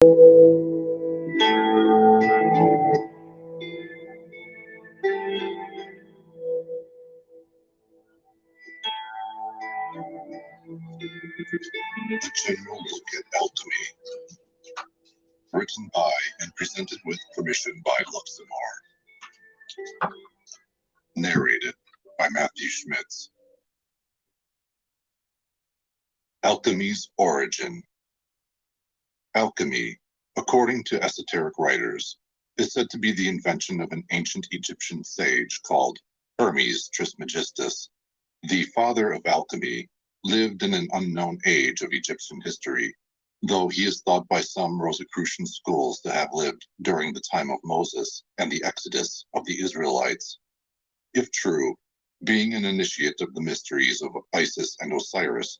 A general look at alchemy, written by and presented with permission by Luxemore, narrated by Matthew Schmitz. Alchemy's origin. Alchemy, according to esoteric writers, is said to be the invention of an ancient Egyptian sage called Hermes Trismegistus. The father of alchemy lived in an unknown age of Egyptian history, though he is thought by some Rosicrucian schools to have lived during the time of Moses and the exodus of the Israelites. If true, being an initiate of the mysteries of Isis and Osiris,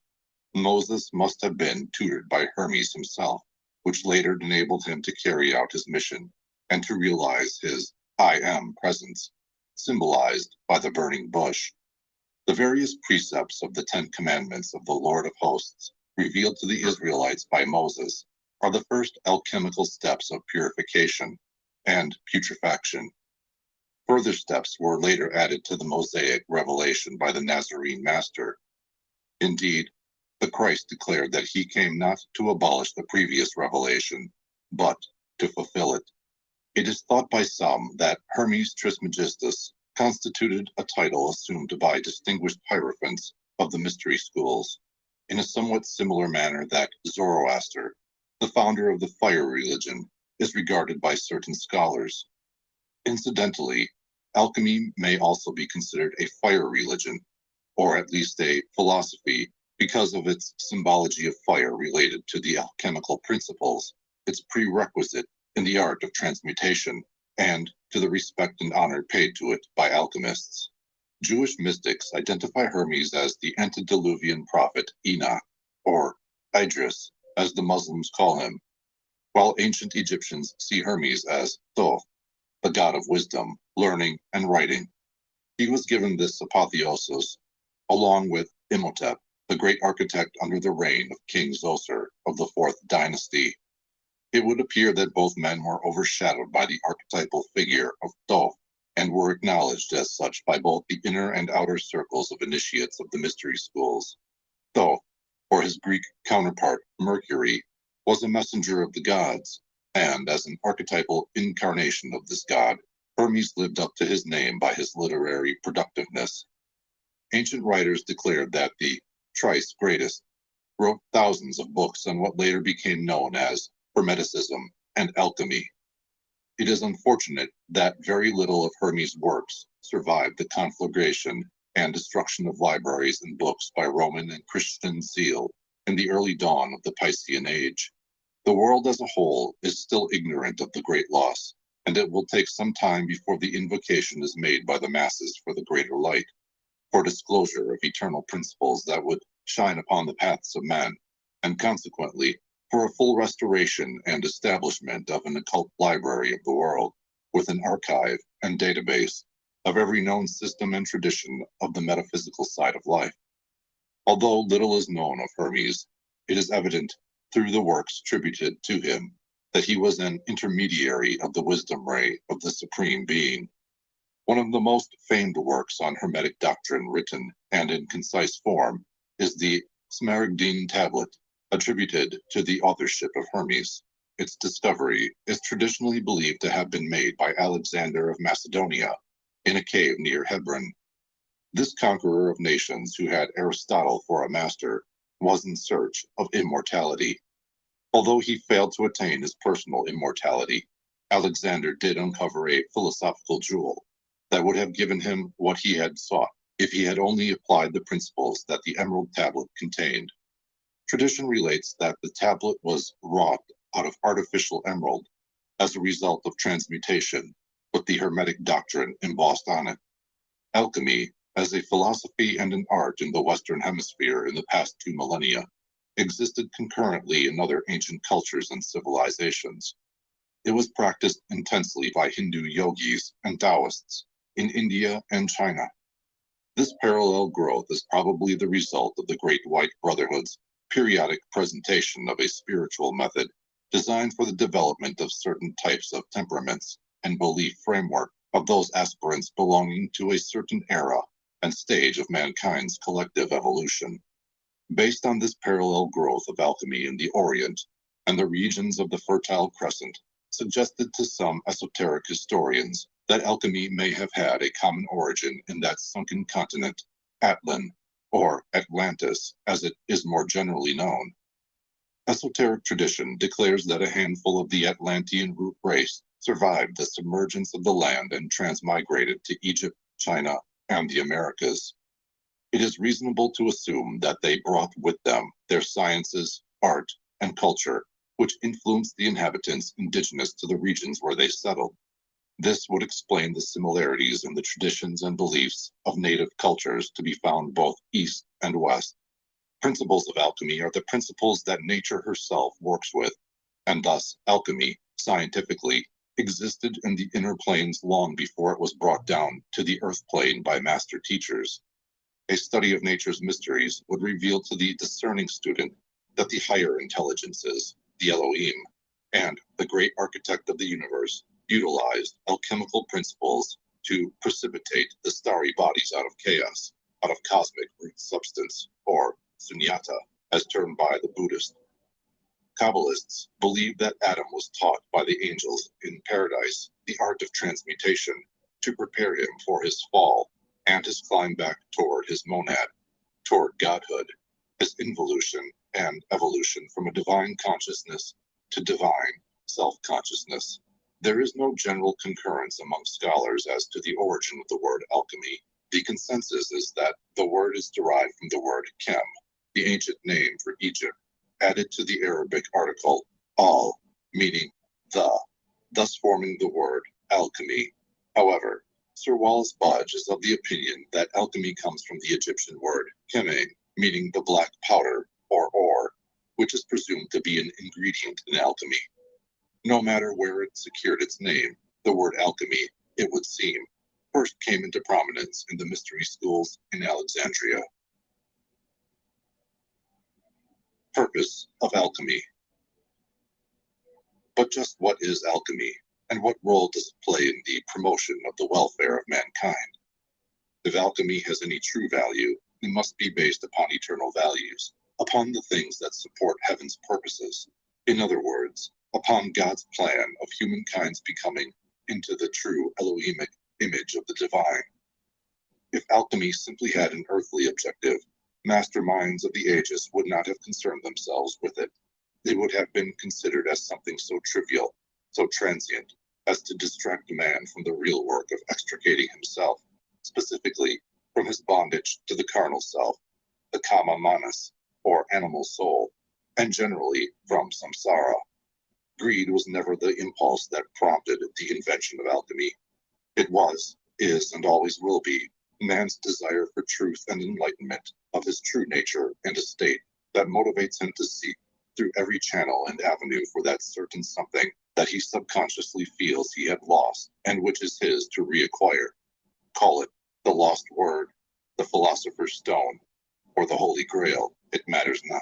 Moses must have been tutored by Hermes himself, which later enabled him to carry out his mission and to realize his I am presence, symbolized by the burning bush. The various precepts of the 10 Commandments of the Lord of Hosts, revealed to the Israelites by Moses, are the first alchemical steps of purification and putrefaction. Further steps were later added to the Mosaic revelation by the Nazarene Master. Indeed, the Christ declared that he came not to abolish the previous revelation, but to fulfill it. It is thought by some that Hermes Trismegistus constituted a title assumed by distinguished hierophants of the mystery schools, in a somewhat similar manner that Zoroaster, the founder of the fire religion, is regarded by certain scholars. Incidentally, alchemy may also be considered a fire religion, or at least a philosophy, because of its symbology of fire related to the alchemical principles, its prerequisite in the art of transmutation, and to the respect and honor paid to it by alchemists. Jewish mystics identify Hermes as the antediluvian prophet Enoch, or Idris, as the Muslims call him, while ancient Egyptians see Hermes as Thoth, the god of wisdom, learning, and writing. He was given this apotheosis along with Imhotep, the great architect under the reign of King Zoser of the 4th dynasty. It would appear that both men were overshadowed by the archetypal figure of Thoth and were acknowledged as such by both the inner and outer circles of initiates of the mystery schools. Thoth, or his Greek counterpart Mercury, was a messenger of the gods, and as an archetypal incarnation of this god, Hermes lived up to his name by his literary productiveness. Ancient writers declared that the Thrice Greatest wrote thousands of books on what later became known as Hermeticism and alchemy. It is unfortunate that very little of Hermes' works survived the conflagration and destruction of libraries and books by Roman and Christian zeal in the early dawn of the Piscean Age. The world as a whole is still ignorant of the great loss, and it will take some time before the invocation is made by the masses for the greater light, for disclosure of eternal principles that would shine upon the paths of men, and consequently, for a full restoration and establishment of an occult library of the world, with an archive and database of every known system and tradition of the metaphysical side of life. Although little is known of Hermes, it is evident through the works attributed to him that he was an intermediary of the wisdom ray of the Supreme Being. One of the most famed works on Hermetic doctrine written and in concise form is the Smaragdine Tablet, attributed to the authorship of Hermes. Its discovery is traditionally believed to have been made by Alexander of Macedonia in a cave near Hebron. This conqueror of nations, who had Aristotle for a master, was in search of immortality. Although he failed to attain his personal immortality, Alexander did uncover a philosophical jewel that would have given him what he had sought if he had only applied the principles that the Emerald Tablet contained. Tradition relates that the tablet was wrought out of artificial emerald as a result of transmutation, with the Hermetic doctrine embossed on it. Alchemy, as a philosophy and an art in the Western Hemisphere in the past 2 millennia, existed concurrently in other ancient cultures and civilizations. It was practiced intensely by Hindu yogis and Taoists in India and China. This parallel growth is probably the result of the Great White Brotherhood's periodic presentation of a spiritual method designed for the development of certain types of temperaments and belief framework of those aspirants belonging to a certain era and stage of mankind's collective evolution. Based on this parallel growth of alchemy in the Orient and the regions of the Fertile Crescent, suggested to some esoteric historians that alchemy may have had a common origin in that sunken continent, Atlan, or Atlantis, as it is more generally known. Esoteric tradition declares that a handful of the Atlantean root race survived the submergence of the land and transmigrated to Egypt, China, and the Americas. It is reasonable to assume that they brought with them their sciences, art, and culture, which influenced the inhabitants indigenous to the regions where they settled. This would explain the similarities in the traditions and beliefs of native cultures to be found both east and west. Principles of alchemy are the principles that nature herself works with, and thus alchemy, scientifically, existed in the inner planes long before it was brought down to the earth plane by master teachers. A study of nature's mysteries would reveal to the discerning student that the higher intelligences, the Elohim, and the great architect of the universe utilized alchemical principles to precipitate the starry bodies out of chaos, out of cosmic root substance, or sunyata, as termed by the Buddhist. Kabbalists believe that Adam was taught by the angels in paradise the art of transmutation to prepare him for his fall and his climb back toward his monad, toward godhood, his involution and evolution from a divine consciousness to divine self-consciousness. There is no general concurrence among scholars as to the origin of the word alchemy. The consensus is that the word is derived from the word chem, the ancient name for Egypt, added to the Arabic article al, meaning the, thus forming the word alchemy. However, Sir Wallace Budge is of the opinion that alchemy comes from the Egyptian word keme, meaning the black powder or ore, which is presumed to be an ingredient in alchemy. No matter where it secured its name, the word alchemy, it would seem, first came into prominence in the mystery schools in Alexandria. Purpose of alchemy. But just what is alchemy, and what role does it play in the promotion of the welfare of mankind? If alchemy has any true value, it must be based upon eternal values, upon the things that support heaven's purposes. In other words, upon God's plan of humankind's becoming into the true Elohimic image of the divine. If alchemy simply had an earthly objective, masterminds of the ages would not have concerned themselves with it. It would have been considered as something so trivial, so transient, as to distract man from the real work of extricating himself, specifically from his bondage to the carnal self, the kama manas, or animal soul, and generally from samsara. Greed was never the impulse that prompted the invention of alchemy. It was, is, and always will be man's desire for truth and enlightenment of his true nature and estate that motivates him to seek through every channel and avenue for that certain something that he subconsciously feels he had lost and which is his to reacquire. Call it the lost word, the philosopher's stone, or the Holy Grail, it matters not.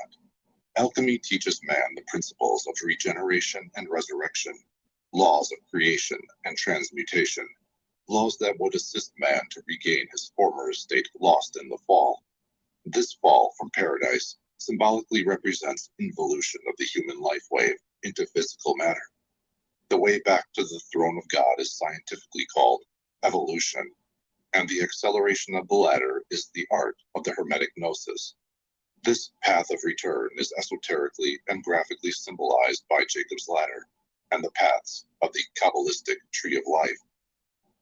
Alchemy teaches man the principles of regeneration and resurrection, laws of creation and transmutation, laws that would assist man to regain his former estate lost in the fall. This fall from paradise symbolically represents involution of the human life wave into physical matter. The way back to the throne of God is scientifically called evolution, and the acceleration of the latter is the art of the Hermetic Gnosis. This path of return is esoterically and graphically symbolized by Jacob's ladder and the paths of the Kabbalistic tree of life.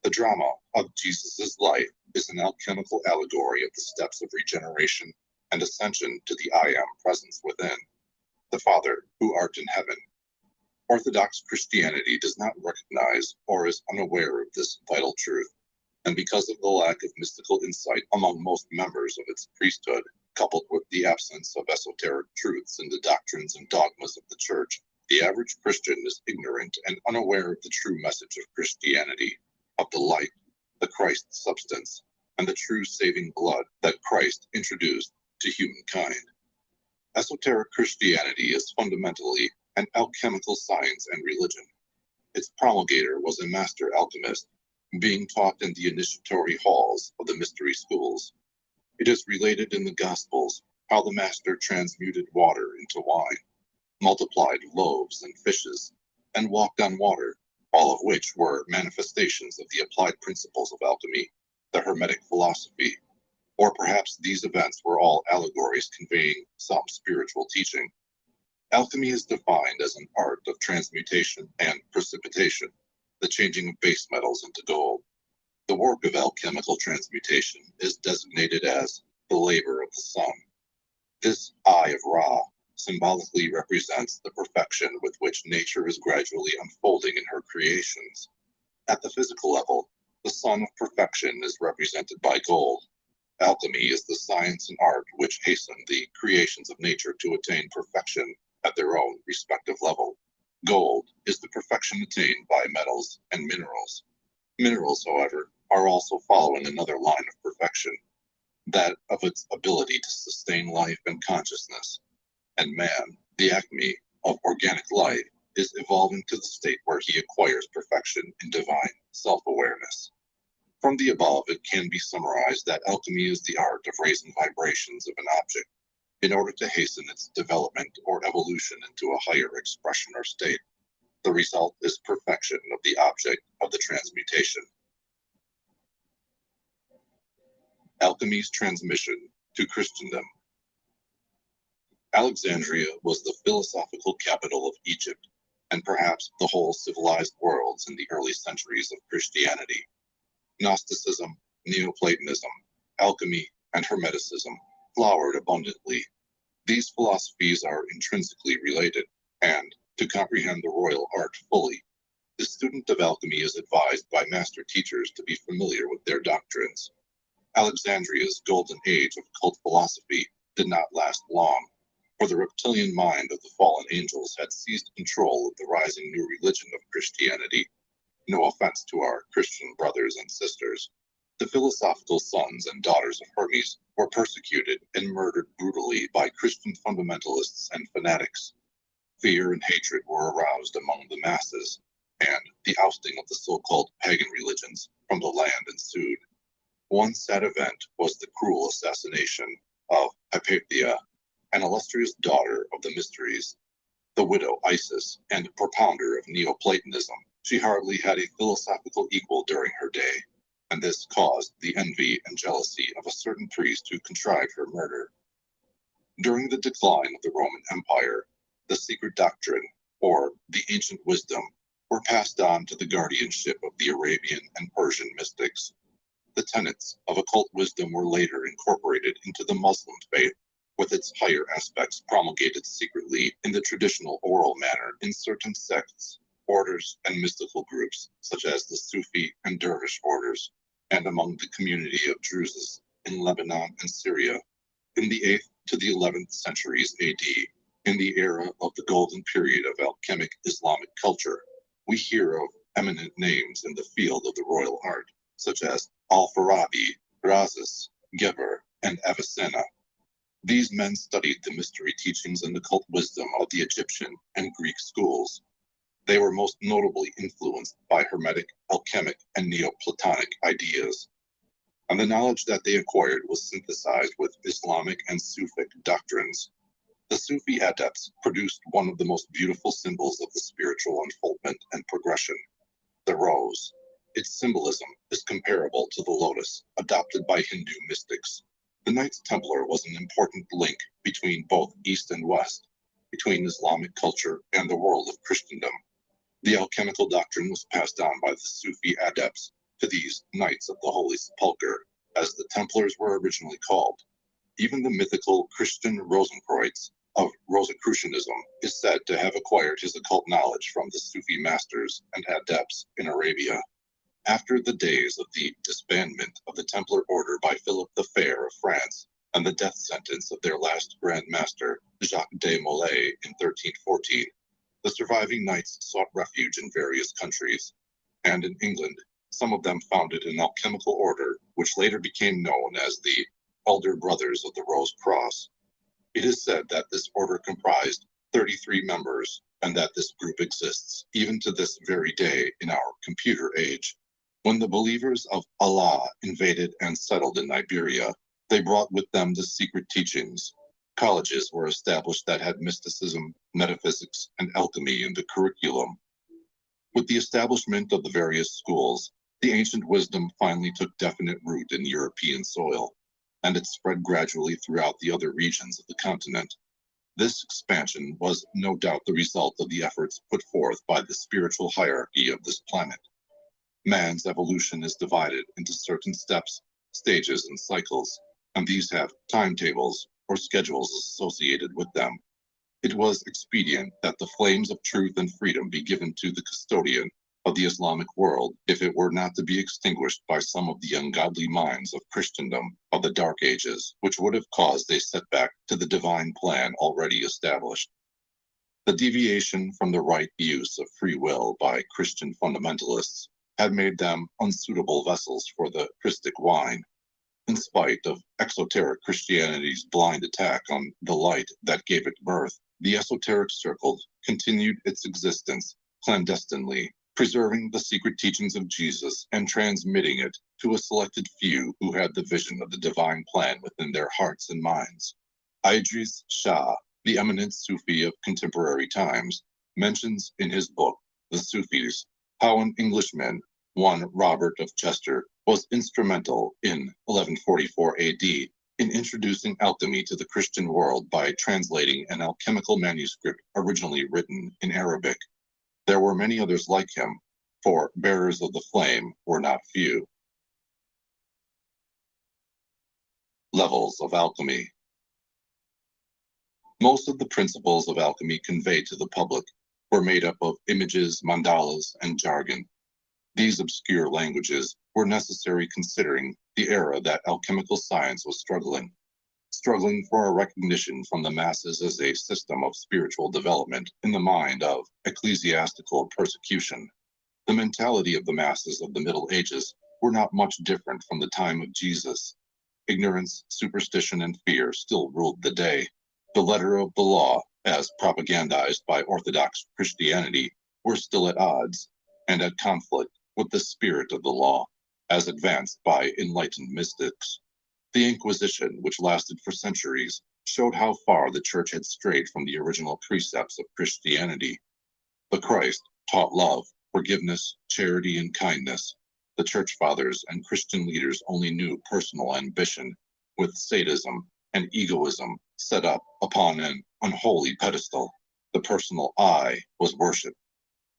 The drama of Jesus' life is an alchemical allegory of the steps of regeneration and ascension to the I Am presence within, the Father who art in heaven. Orthodox Christianity does not recognize or is unaware of this vital truth, and because of the lack of mystical insight among most members of its priesthood, coupled with the absence of esoteric truths in the doctrines and dogmas of the Church, the average Christian is ignorant and unaware of the true message of Christianity, of the light, the Christ substance, and the true saving blood that Christ introduced to humankind. Esoteric Christianity is fundamentally and alchemical science and religion. Its promulgator was a master alchemist, being taught in the initiatory halls of the mystery schools. It is related in the Gospels how the master transmuted water into wine, multiplied loaves and fishes, and walked on water, all of which were manifestations of the applied principles of alchemy, the Hermetic philosophy. Or perhaps these events were all allegories conveying some spiritual teaching. Alchemy is defined as an art of transmutation and precipitation, the changing of base metals into gold. The work of alchemical transmutation is designated as the labor of the sun. This Eye of Ra symbolically represents the perfection with which nature is gradually unfolding in her creations. At the physical level, the sun of perfection is represented by gold. Alchemy is the science and art which hasten the creations of nature to attain perfection at their own respective level. Gold is the perfection attained by metals and minerals. Minerals, however, are also following another line of perfection, that of its ability to sustain life and consciousness. And man, the acme of organic life, is evolving to the state where he acquires perfection in divine self-awareness. From the above, it can be summarized that alchemy is the art of raising vibrations of an object in order to hasten its development or evolution into a higher expression or state. The result is perfection of the object of the transmutation. Alchemy's transmission to Christendom. Alexandria was the philosophical capital of Egypt, and perhaps the whole civilized worlds in the early centuries of Christianity. Gnosticism, Neoplatonism, alchemy, and Hermeticism flowered abundantly. These philosophies are intrinsically related, and to comprehend the royal art fully, the student of alchemy is advised by master teachers to be familiar with their doctrines. Alexandria's golden age of occult philosophy did not last long, for the reptilian mind of the fallen angels had seized control of the rising new religion of Christianity. No offense to our Christian brothers and sisters. The philosophical sons and daughters of Hermes were persecuted and murdered brutally by Christian fundamentalists and fanatics. Fear and hatred were aroused among the masses, and the ousting of the so-called pagan religions from the land ensued. One sad event was the cruel assassination of Hypatia, an illustrious daughter of the mysteries, the widow Isis, and propounder of Neoplatonism. She hardly had a philosophical equal during her day, and this caused the envy and jealousy of a certain priest who contrived her murder. During the decline of the Roman Empire, the secret doctrine, or the ancient wisdom, were passed on to the guardianship of the Arabian and Persian mystics. The tenets of occult wisdom were later incorporated into the Muslim faith, with its higher aspects promulgated secretly in the traditional oral manner in certain sects, orders, and mystical groups, such as the Sufi and Dervish orders, and among the community of Druzes in Lebanon and Syria. In the 8th to the 11th centuries AD, in the era of the golden period of alchemic Islamic culture, we hear of eminent names in the field of the royal art, such as Al-Farabi, Razes, Geber, and Avicenna. These men studied the mystery teachings and occult wisdom of the Egyptian and Greek schools. They were most notably influenced by Hermetic, alchemic, and Neoplatonic ideas, and the knowledge that they acquired was synthesized with Islamic and Sufic doctrines. The Sufi adepts produced one of the most beautiful symbols of the spiritual unfoldment and progression, the rose. Its symbolism is comparable to the lotus adopted by Hindu mystics. The Knights Templar was an important link between both East and West, between Islamic culture and the world of Christendom. The alchemical doctrine was passed on by the Sufi adepts to these Knights of the Holy Sepulchre, as the Templars were originally called. Even the mythical Christian Rosenkreutz of Rosicrucianism is said to have acquired his occult knowledge from the Sufi masters and adepts in Arabia. After the days of the disbandment of the Templar order by Philip the Fair of France and the death sentence of their last Grand Master, Jacques de Molay, in 1314, the surviving knights sought refuge in various countries, and in England, some of them founded an alchemical order which later became known as the Elder Brothers of the Rose Cross. It is said that this order comprised 33 members, and that this group exists even to this very day in our computer age. When the believers of Allah invaded and settled in Iberia, they brought with them the secret teachings. Colleges were established that had mysticism, metaphysics, and alchemy in the curriculum. With the establishment of the various schools, the ancient wisdom finally took definite root in European soil, and it spread gradually throughout the other regions of the continent. This expansion was no doubt the result of the efforts put forth by the spiritual hierarchy of this planet. Man's evolution is divided into certain steps, stages, and cycles, and these have timetables or schedules associated with them. It was expedient that the flames of truth and freedom be given to the custodian of the Islamic world if it were not to be extinguished by some of the ungodly minds of Christendom of the Dark Ages, which would have caused a setback to the divine plan already established. The deviation from the right use of free will by Christian fundamentalists had made them unsuitable vessels for the Christic wine. In spite of exoteric Christianity's blind attack on the light that gave it birth, the esoteric circle continued its existence clandestinely, preserving the secret teachings of Jesus and transmitting it to a selected few who had the vision of the divine plan within their hearts and minds. Idris Shah, the eminent Sufi of contemporary times, mentions in his book, The Sufis, how an Englishman, one Robert of Chester, was instrumental in 1144 AD in introducing alchemy to the Christian world by translating an alchemical manuscript originally written in Arabic. There were many others like him, for bearers of the flame were not few. Levels of alchemy. Most of the principles of alchemy conveyed to the public were made up of images, mandalas, and jargon. These obscure languages were necessary considering the era that alchemical science was struggling for a recognition from the masses as a system of spiritual development in the mind of ecclesiastical persecution. The mentality of the masses of the Middle Ages were not much different from the time of Jesus. Ignorance, superstition, and fear still ruled the day. The letter of the law, as propagandized by Orthodox Christianity, were still at odds and at conflict with the spirit of the law, as advanced by enlightened mystics. The Inquisition, which lasted for centuries, showed how far the Church had strayed from the original precepts of Christianity. The Christ taught love, forgiveness, charity, and kindness. The Church Fathers and Christian leaders only knew personal ambition, with sadism and egoism set up upon an unholy pedestal. The personal I was worshipped.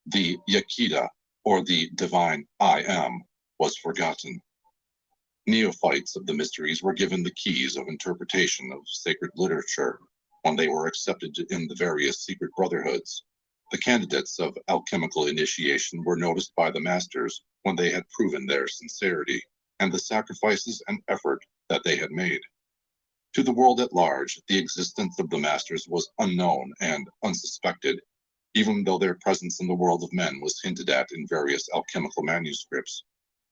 The Yakida, or the divine I am, was forgotten. Neophytes of the mysteries were given the keys of interpretation of sacred literature when they were accepted in the various secret brotherhoods. The candidates of alchemical initiation were noticed by the masters when they had proven their sincerity and the sacrifices and effort that they had made. To the world at large, the existence of the masters was unknown and unsuspected, even though their presence in the world of men was hinted at in various alchemical manuscripts.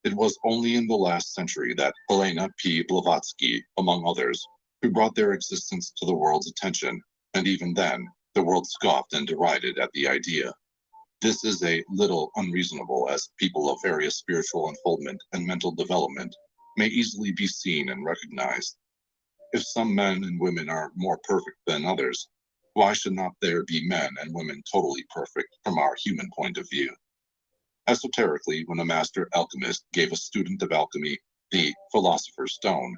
It was only in the last century that Helena P. Blavatsky, among others, who brought their existence to the world's attention, and even then, the world scoffed and derided at the idea. This is a little unreasonable, as people of various spiritual unfoldment and mental development may easily be seen and recognized. If some men and women are more perfect than others, why should not there be men and women totally perfect from our human point of view? Esoterically, when a master alchemist gave a student of alchemy the philosopher's stone,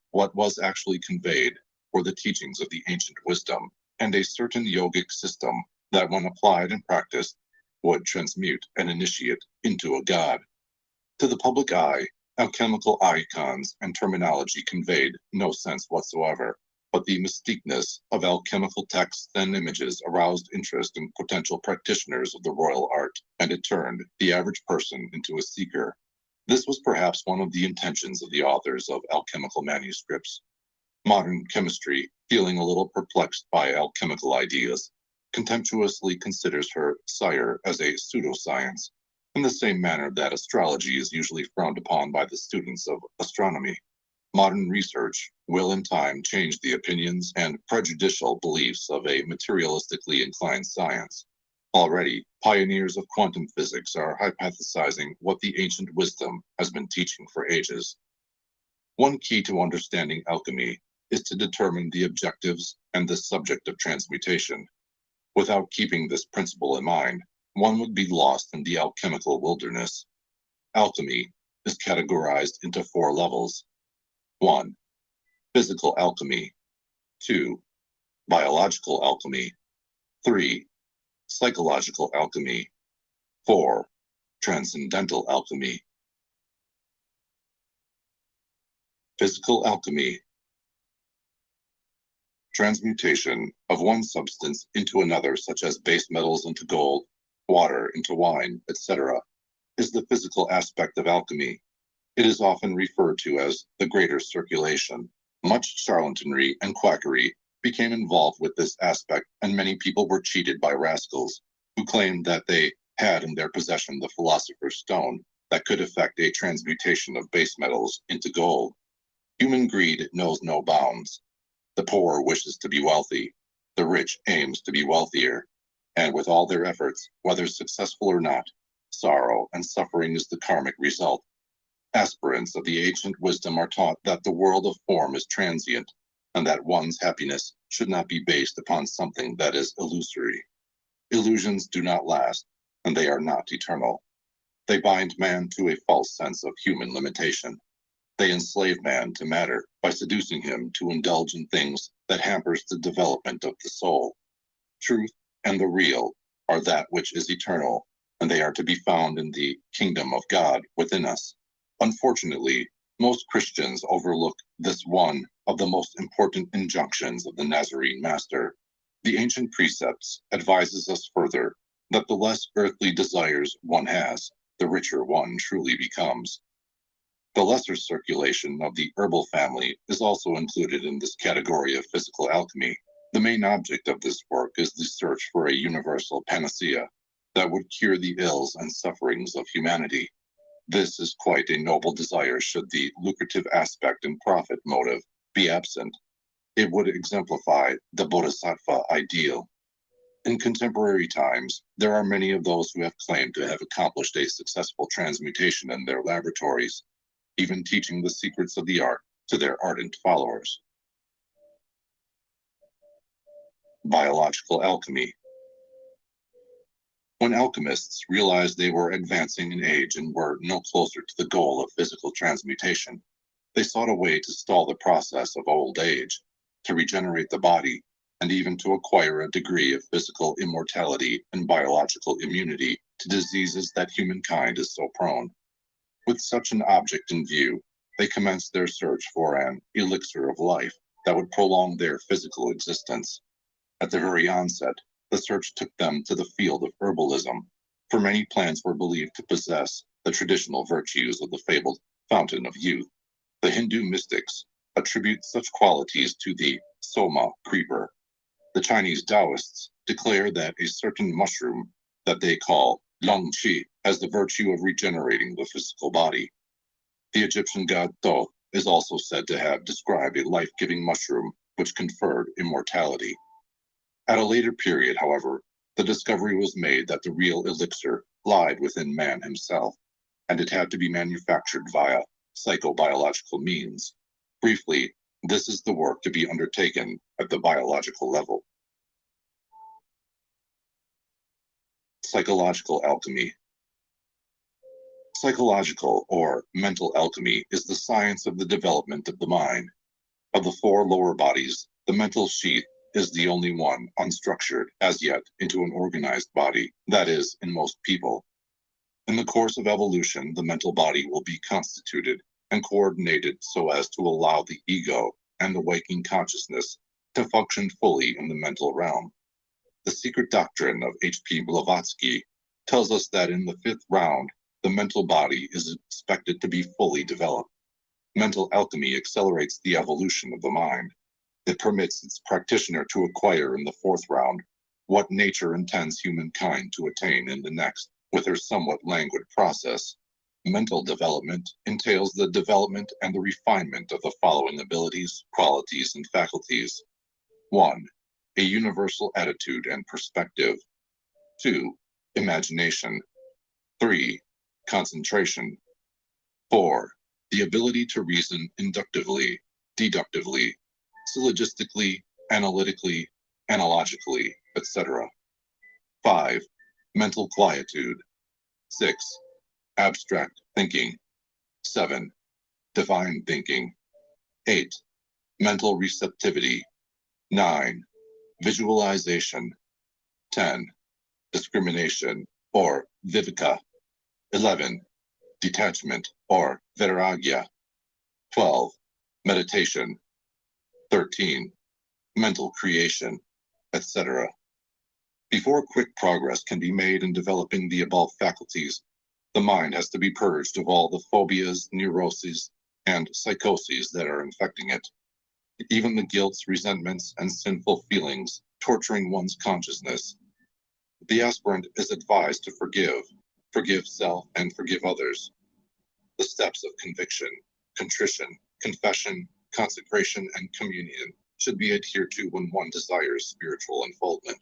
what was actually conveyed were the teachings of the ancient wisdom and a certain yogic system that, when applied and practiced, would transmute an initiate into a god. To the public eye, alchemical icons and terminology conveyed no sense whatsoever, but the mystiqueness of alchemical texts and images aroused interest in potential practitioners of the royal art, and it turned the average person into a seeker. This was perhaps one of the intentions of the authors of alchemical manuscripts. Modern chemistry, feeling a little perplexed by alchemical ideas, contemptuously considers her sire as a pseudoscience, in the same manner that astrology is usually frowned upon by the students of astronomy. Modern research will in time change the opinions and prejudicial beliefs of a materialistically inclined science. Already, pioneers of quantum physics are hypothesizing what the ancient wisdom has been teaching for ages. One key to understanding alchemy is to determine the objectives and the subject of transmutation. Without keeping this principle in mind, one would be lost in the alchemical wilderness. Alchemy is categorized into 4 levels. 1. Physical alchemy. 2. Biological alchemy. 3. Psychological alchemy. 4. Transcendental alchemy. Physical alchemy. Transmutation of one substance into another, such as base metals into gold, water into wine, etc., is the physical aspect of alchemy. It is often referred to as the greater circulation. Much charlatanry and quackery became involved with this aspect, and many people were cheated by rascals who claimed that they had in their possession the philosopher's stone that could effect a transmutation of base metals into gold. Human greed knows no bounds. The poor wishes to be wealthy. The rich aims to be wealthier. And with all their efforts, whether successful or not, sorrow and suffering is the karmic result. Aspirants of the ancient wisdom are taught that the world of form is transient, and that one's happiness should not be based upon something that is illusory. Illusions do not last, and they are not eternal. They bind man to a false sense of human limitation. They enslave man to matter by seducing him to indulge in things that hampers the development of the soul. Truth and the real are that which is eternal, and they are to be found in the kingdom of God within us. Unfortunately, most Christians overlook this one of the most important injunctions of the Nazarene Master. The ancient precepts advises us further that the less earthly desires one has, the richer one truly becomes. The lesser circulation of the herbal family is also included in this category of physical alchemy. The main object of this work is the search for a universal panacea that would cure the ills and sufferings of humanity. This is quite a noble desire should the lucrative aspect and profit motive be absent. It would exemplify the bodhisattva ideal. In contemporary times, there are many of those who have claimed to have accomplished a successful transmutation in their laboratories, even teaching the secrets of the art to their ardent followers. Biological alchemy. When alchemists realized they were advancing in age and were no closer to the goal of physical transmutation, they sought a way to stall the process of old age, to regenerate the body, and even to acquire a degree of physical immortality and biological immunity to diseases that humankind is so prone. With such an object in view, they commenced their search for an elixir of life that would prolong their physical existence. At the very onset, the search took them to the field of herbalism, for many plants were believed to possess the traditional virtues of the fabled fountain of youth. The Hindu mystics attribute such qualities to the soma creeper. The Chinese Taoists declare that a certain mushroom that they call long qi has the virtue of regenerating the physical body. The Egyptian god Thoth is also said to have described a life-giving mushroom which conferred immortality. At a later period, however, the discovery was made that the real elixir lied within man himself, and it had to be manufactured via psychobiological means. Briefly, this is the work to be undertaken at the biological level. Psychological alchemy. Psychological or mental alchemy is the science of the development of the mind. Of the 4 lower bodies, the mental sheath is the only one unstructured as yet into an organized body, that is, in most people. In the course of evolution, the mental body will be constituted and coordinated so as to allow the ego and the waking consciousness to function fully in the mental realm. The secret doctrine of H.P. Blavatsky tells us that in the 5th round, the mental body is expected to be fully developed. Mental alchemy accelerates the evolution of the mind. It permits its practitioner to acquire in the 4th round what nature intends humankind to attain in the next, with her somewhat languid process. Mental development entails the development and the refinement of the following abilities, qualities, and faculties. 1. A universal attitude and perspective. 2. Imagination. 3. Concentration. 4. The ability to reason inductively, deductively, syllogistically, analytically, analogically, etc. 5. Mental quietude. 6. Abstract thinking. 7. Divine thinking. 8. Mental receptivity. 9. Visualization. 10. Discrimination or viveka. 11. Detachment or vairagya. 12. Meditation. 13. Mental creation, etc. Before quick progress can be made in developing the above faculties, the mind has to be purged of all the phobias, neuroses, and psychoses that are infecting it. Even the guilts, resentments, and sinful feelings torturing one's consciousness. The aspirant is advised to forgive self, and forgive others. The steps of conviction, contrition, confession, consecration, and communion should be adhered to when one desires spiritual unfoldment.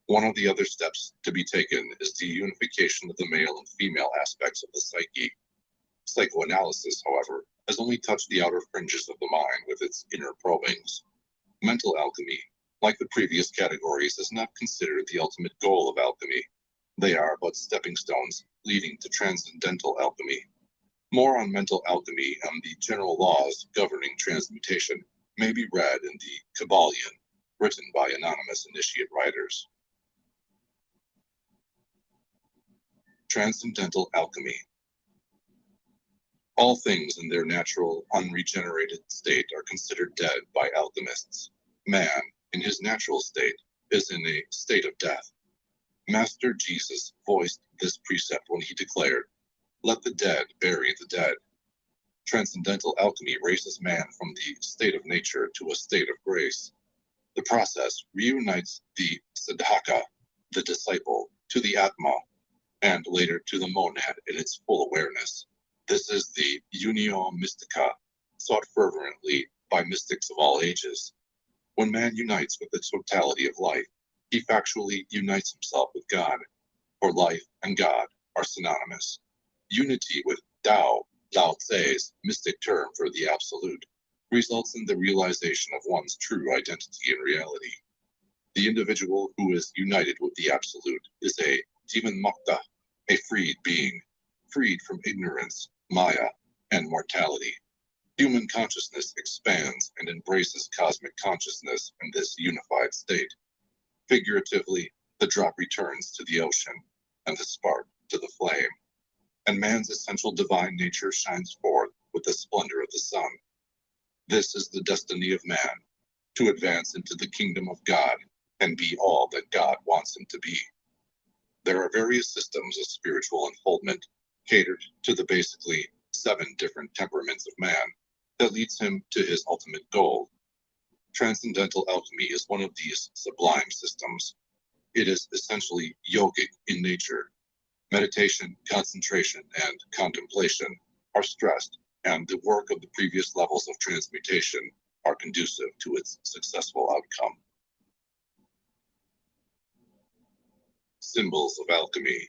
One of the other steps to be taken is the unification of the male and female aspects of the psyche. Psychoanalysis, however, has only touched the outer fringes of the mind with its inner probings. Mental alchemy, like the previous categories, is not considered the ultimate goal of alchemy. They are but stepping stones leading to transcendental alchemy. More on mental alchemy and the general laws governing transmutation may be read in the Kabbalion, written by anonymous initiate writers. Transcendental alchemy. All things in their natural, unregenerated state are considered dead by alchemists. Man, in his natural state, is in a state of death. Master Jesus voiced this precept when he declared, "Let the dead bury the dead." Transcendental alchemy raises man from the state of nature to a state of grace. The process reunites the sadhaka, the disciple, to the atma, and later to the monad in its full awareness. This is the unio mystica, sought fervently by mystics of all ages. When man unites with the totality of life, he factually unites himself with God, for life and God are synonymous. Unity with Tao, Lao Tse's mystic term for the absolute, results in the realization of one's true identity and reality. The individual who is united with the absolute is a jivan-mukta, a freed being, freed from ignorance, maya, and mortality. Human consciousness expands and embraces cosmic consciousness in this unified state. Figuratively, the drop returns to the ocean, and the spark to the flame, and man's essential divine nature shines forth with the splendor of the sun. This is the destiny of man, to advance into the kingdom of God and be all that God wants him to be. There are various systems of spiritual unfoldment catered to the basically 7 different temperaments of man that leads him to his ultimate goal. Transcendental alchemy is one of these sublime systems. It is essentially yogic in nature. Meditation, concentration, and contemplation are stressed, and the work of the previous levels of transmutation are conducive to its successful outcome. Symbols of alchemy.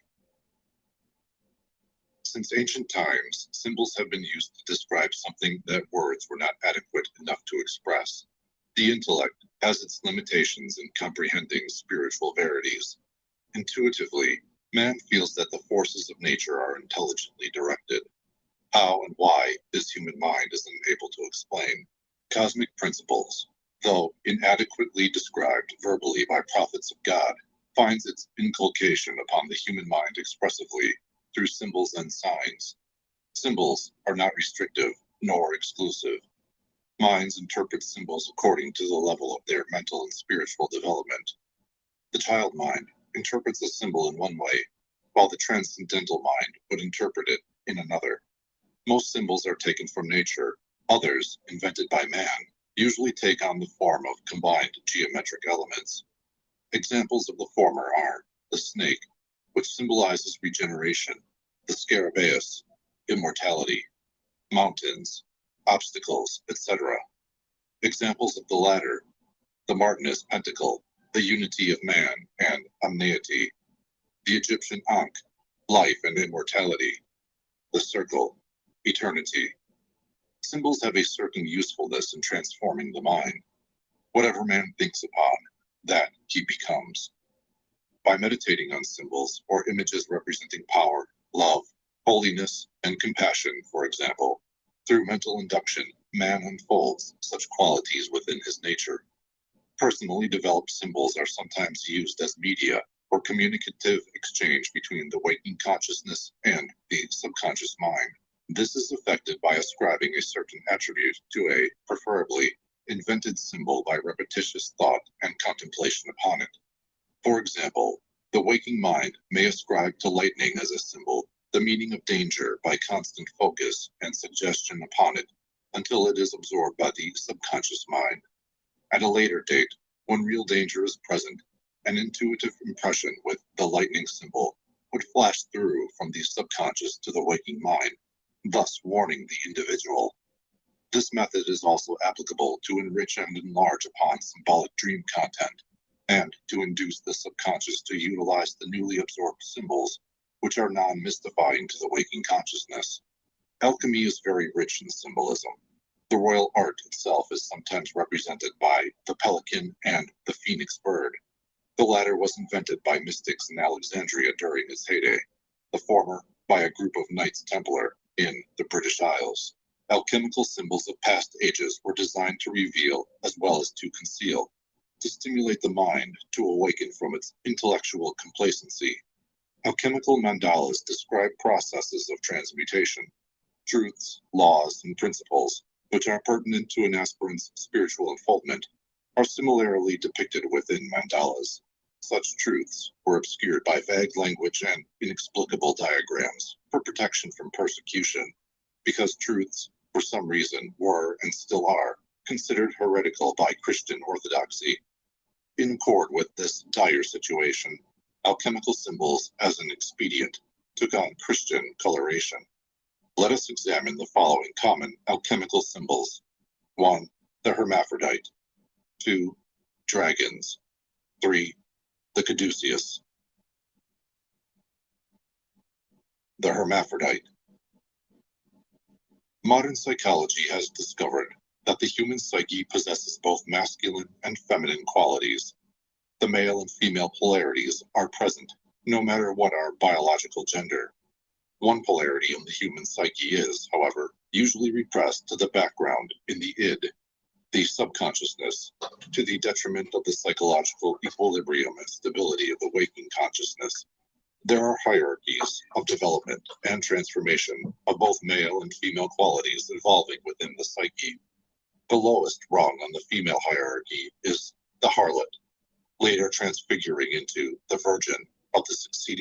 Since ancient times, symbols have been used to describe something that words were not adequate enough to express. The intellect has its limitations in comprehending spiritual verities. Intuitively, man feels that the forces of nature are intelligently directed. How and why this human mind is unable to explain. Cosmic principles, though inadequately described verbally by prophets of God, finds its inculcation upon the human mind expressively through symbols and signs. Symbols are not restrictive nor exclusive. Minds interpret symbols according to the level of their mental and spiritual development. The child mind interprets a symbol in one way, while the transcendental mind would interpret it in another. Most symbols are taken from nature. Others, invented by man, usually take on the form of combined geometric elements. Examples of the former are the snake, which symbolizes regeneration, the scarabaeus, immortality, mountains, obstacles, etc. Examples of the latter: the Martinist pentacle, the unity of man and omniety; the Egyptian Ankh, life and immortality; the circle, eternity. Symbols have a certain usefulness in transforming the mind. Whatever man thinks upon, that he becomes. By meditating on symbols or images representing power, love, holiness, and compassion, for example, through mental induction, man unfolds such qualities within his nature. Personally developed symbols are sometimes used as media or communicative exchange between the waking consciousness and the subconscious mind. This is effected by ascribing a certain attribute to a, preferably, invented symbol by repetitious thought and contemplation upon it. For example, the waking mind may ascribe to lightning as a symbol the meaning of danger by constant focus and suggestion upon it until it is absorbed by the subconscious mind. At a later date, when real danger is present, an intuitive impression with the lightning symbol would flash through from the subconscious to the waking mind, thus warning the individual. This method is also applicable to enrich and enlarge upon symbolic dream content, and to induce the subconscious to utilize the newly absorbed symbols, which are non-mystifying to the waking consciousness. Alchemy is very rich in symbolism. The royal art itself is sometimes represented by the pelican and the phoenix bird. The latter was invented by mystics in Alexandria during its heyday, the former by a group of Knights Templar in the British Isles. Alchemical symbols of past ages were designed to reveal as well as to conceal, to stimulate the mind to awaken from its intellectual complacency. Alchemical mandalas describe processes of transmutation, truths, laws, and principles, which are pertinent to an aspirant's spiritual unfoldment, are similarly depicted within mandalas. Such truths were obscured by vague language and inexplicable diagrams for protection from persecution, because truths, for some reason, were, and still are, considered heretical by Christian orthodoxy. In accord with this dire situation, alchemical symbols, as an expedient, took on Christian coloration. Let us examine the following common alchemical symbols. 1. The hermaphrodite. 2. Dragons. 3. The caduceus. The hermaphrodite. Modern psychology has discovered that the human psyche possesses both masculine and feminine qualities. The male and female polarities are present, no matter what our biological gender. One polarity in the human psyche is, however, usually repressed to the background in the id, the subconsciousness, to the detriment of the psychological equilibrium and stability of the waking consciousness. There are hierarchies of development and transformation of both male and female qualities evolving within the psyche. The lowest rung on the female hierarchy is the harlot, later transfiguring into the virgin of the succeeding